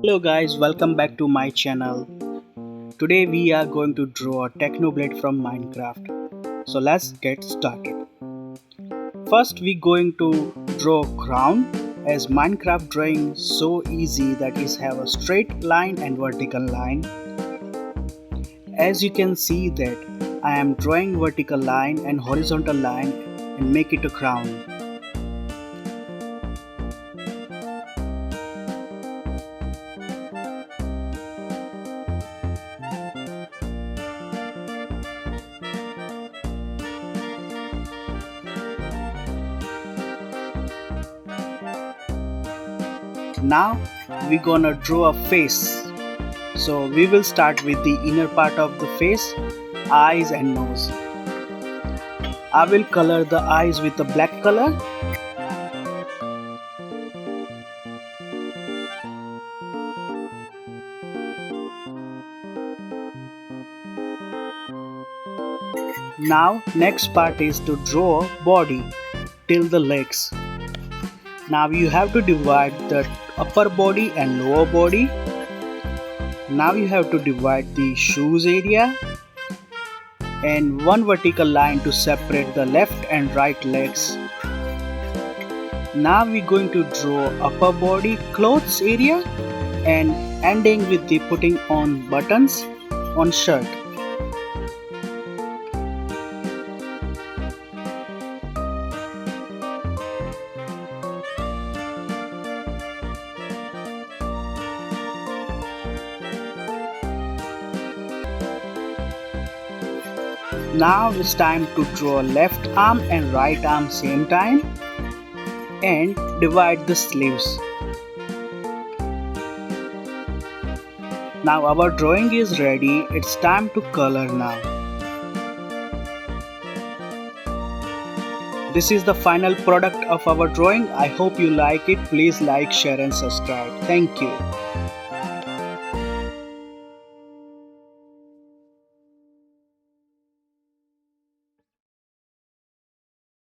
Hello guys, welcome back to my channel. Today we are going to draw a Technoblade from Minecraft. So let's get started. First we going to draw ground, as Minecraft drawing so easy that is have a straight line and vertical line. As you can see that I am drawing vertical line and horizontal line and make it a ground. Now we gonna draw a face. So we will start with the inner part of the face, eyes and nose. I will color the eyes with a black color. Now next part is to draw body till the legs. Now you have to divide the upper body and lower body. Now you have to divide the shoes area and one vertical line to separate the left and right legs. Now we're going to draw upper body clothes area and ending with the putting on buttons on shirt. Now it's time to draw left arm and right arm same time and divide the sleeves. Now our drawing is ready, it's time to color now. This is the final product of our drawing. I hope you like it. Please like, share and subscribe. Thank you.